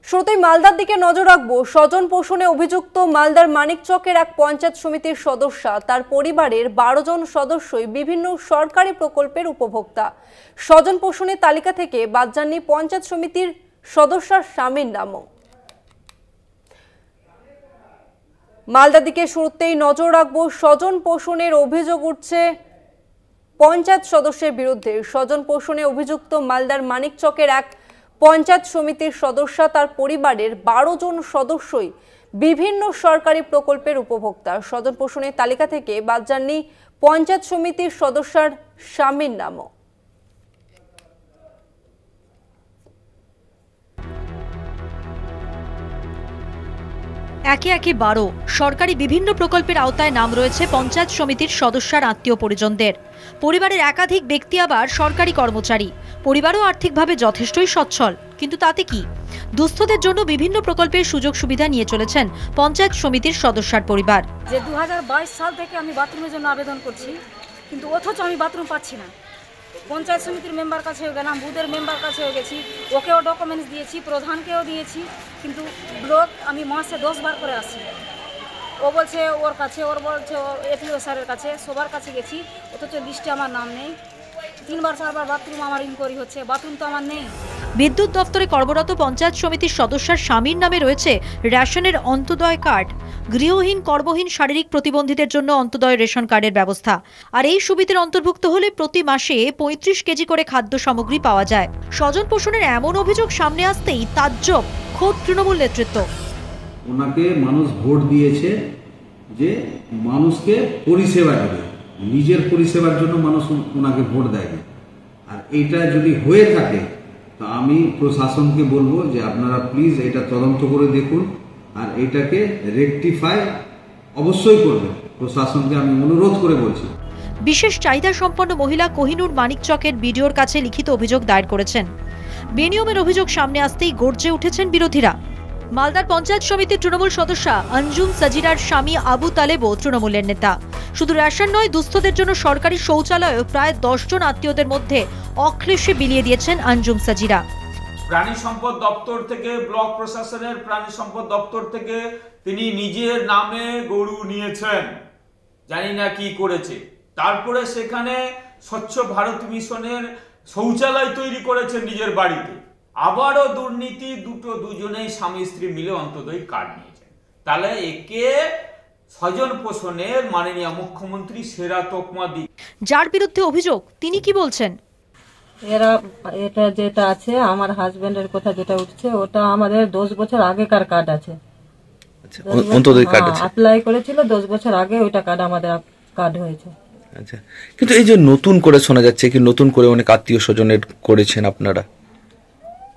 শুরুতেই মালদার দিকে নজর রাখবো। স্বজন পোষণে অভিযুক্ত মালদার মানিকচকের এক পঞ্চায়েত সমিতির সদস্য তার পরিবারের 12 জন সদস্যই বিভিন্ন সরকারি প্রকল্পের উপভোক্তা। স্বজন পোষণের তালিকা থেকে বাদ যাননি পঞ্চায়েত সমিতির সদস্যর স্বামীর নামও। মালদার দিকে শুরুতেই নজর রাখবো। স্বজন পোষণের অভিযোগ উঠছে পঞ্চায়েত সদস্যের বিরুদ্ধে। স্বজন পোষণে অভিযুক্ত মালদার মানিকচকের এক পঞ্চায়েত সমিতির সদস্য তার পরিবারের 12 জন সদস্যই বিভিন্ন সরকারি প্রকল্পের উপভোক্তা। স্বজন পোষণের তালিকা থেকে বাদ যাননি পঞ্চায়েত সমিতির সদস্যর স্বামীর নামও। একে একে 12 সরকারি বিভিন্ন প্রকল্পের আওতায় নাম রয়েছে পঞ্চায়েত সমিতির সদস্যর আত্মীয় পরিজনদের। পরিবারের একাধিক ব্যক্তি আবার সরকারি কর্মচারী। পরিবারও আর্থিকভাবে যথেষ্টই সচ্ছল, কিন্তু তাতে কি? দুস্থদের জন্য বিভিন্ন প্রকল্পের সুযোগ সুবিধা নিয়ে চলেছেন পঞ্চায়েত সমিতির সদস্যর পরিবার। যে 2022 সাল থেকে আমি বাথরুমের জন্য আবেদন করছি, কিন্তু অথচ আমি বাথরুম পাচ্ছি না। পঞ্চায়েত সমিতির মেম্বার কাছেও গেলাম, বুথের মেম্বার কাছেও গেছি, ওকেও ডকুমেন্টস দিয়েছি, প্রধানকেও দিয়েছি, কিন্তু ব্লক আমি মাসে 10 বার করে আসি। ও বলছে ওর কাছে, ওর বলছে এপিও স্যারের কাছে, সবার কাছে গেছি, অথচ লিস্টে আমার নাম নেই। 3বার 4বার বাথরুম আমার ইনকোয়ারি হচ্ছে, বাথরুম তো আমার নেই। বিদ্যুৎ দপ্তরে কর্মরত পঞ্চায়েত সমিতির সদস্যর স্বামীর নামে রয়েছে রেশনের অন্তোদয় কার্ড। গৃহহীন কর্মহীন শারীরিক প্রতিবন্ধীদের জন্য অন্তোদয় রেশন কার্ডের ব্যবস্থা। আর এই সুবিধার অন্তর্ভুক্ত হলে প্রতি মাসে 35 কেজি করে খাদ্য সামগ্রী পাওয়া যায়। স্বজন পোষণের এমন অভিযোগ সামনে আসতেই তাজ্জব খোদ তৃণমূল নেতৃত্ব। ওনাকে মানুষ ভোট দিয়েছে যে মানুষকে পরিষেবা দেবে, নিজের পরিষেবার জন্য মানুষ ওনাকে ভোট দেয়নি। আর এইটা যদি হয়ে থাকে তো আমি প্রশাসনকে বলবো যে আপনারা প্লিজ এটা তদন্ত করে দেখুন আর এটাকে রেকটিফাই অবশ্যই করবেন। প্রশাসনকে আমি অনুরোধ করে বলছি। বিশেষ চাহিদা সম্পন্ন মহিলা কোহিনুর মানিকচকের বিডিওর কাছে লিখিত অভিযোগ দায়ের করেছেন। বেনিয়মের অভিযোগ সামনে আসতেই গর্জে উঠেছেন বিরোধীরা। মালদার পঞ্চায়েত সমিতির তৃণমূল সদস্য আঞ্জুম সাজিরার স্বামী আবু তালেবও তৃণমূলের নেতা। শুধু রেশন নয়, দুস্থদের জন্য সরকারি শৌচালয়ে প্রায় 10 জন আত্মীয়দের মধ্যে অক্লেশে বিলিয়ে দিয়েছেন আঞ্জুম সাজিরা। প্রাণী সম্পদ দপ্তর থেকে, ব্লক প্রশাসনের প্রাণী সম্পদ দপ্তর থেকে তিনি নিজের নামে গরু নিয়েছেন, জানি না কি করেছে। তারপরে সেখানে স্বচ্ছ ভারত মিশনের শৌচালয় তৈরি করেছেন নিজের বাড়িতে। আবারও দুর্নীতি, দুজনেই স্বামী স্ত্রী মিলে অন্তোদয় কার্ড নিয়েছেন। তাহলে একে স্বজন পোষণের মাননীয় মুখ্যমন্ত্রী সেরা তকমা দি। যার বিরুদ্ধে অভিযোগ তিনি কি বলছেন? এটা যেটা আছে আমার হাজবেন্ডের কথা যেটা উঠছে, ওটা আমাদের 10 বছর আগেকার কার্ড আছে। আচ্ছা, অন্তোদয় কার্ড আছে, অ্যাপ্লাই করেছিল 10 বছর আগে, ওইটা কার্ড আমাদের কার্ড হয়েছে। আচ্ছা, কিন্তু এই যে নতুন করে শোনা যাচ্ছে কি নতুন করে অনেক আত্মীয় স্বজনের করেছেন আপনারা,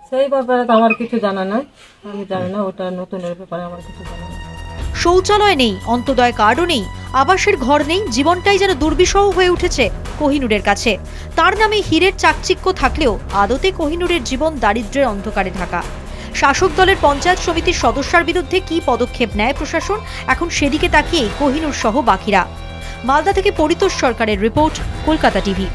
সেই ব্যাপারে তো আমার কিছু জানা নাই, আমি জানি না, ওটা নতুনের ব্যাপারে আমার কিছু জানা নাই। শৌচালয় নেই, অন্তোদয় কার্ডও নেই, আবাসের ঘর নেই, জীবনটাই যেন দুর্বিষহ হয়ে উঠেছে কোহিনুরের কাছে। তার নামে হীরের চাকচিক্য থাকলেও আদতে কোহিনুরের জীবন দারিদ্র্যের অন্ধকারে ঢাকা। শাসক দলের পঞ্চায়েত সমিতির সদস্যর বিরুদ্ধে কি পদক্ষেপ নেয় প্রশাসন, এখন সেদিকে তাকিয়ে কোহিনুর সহ বাকিরা। মালদা থেকে পরিতোষ সরকারের রিপোর্ট, কলকাতা টিভি।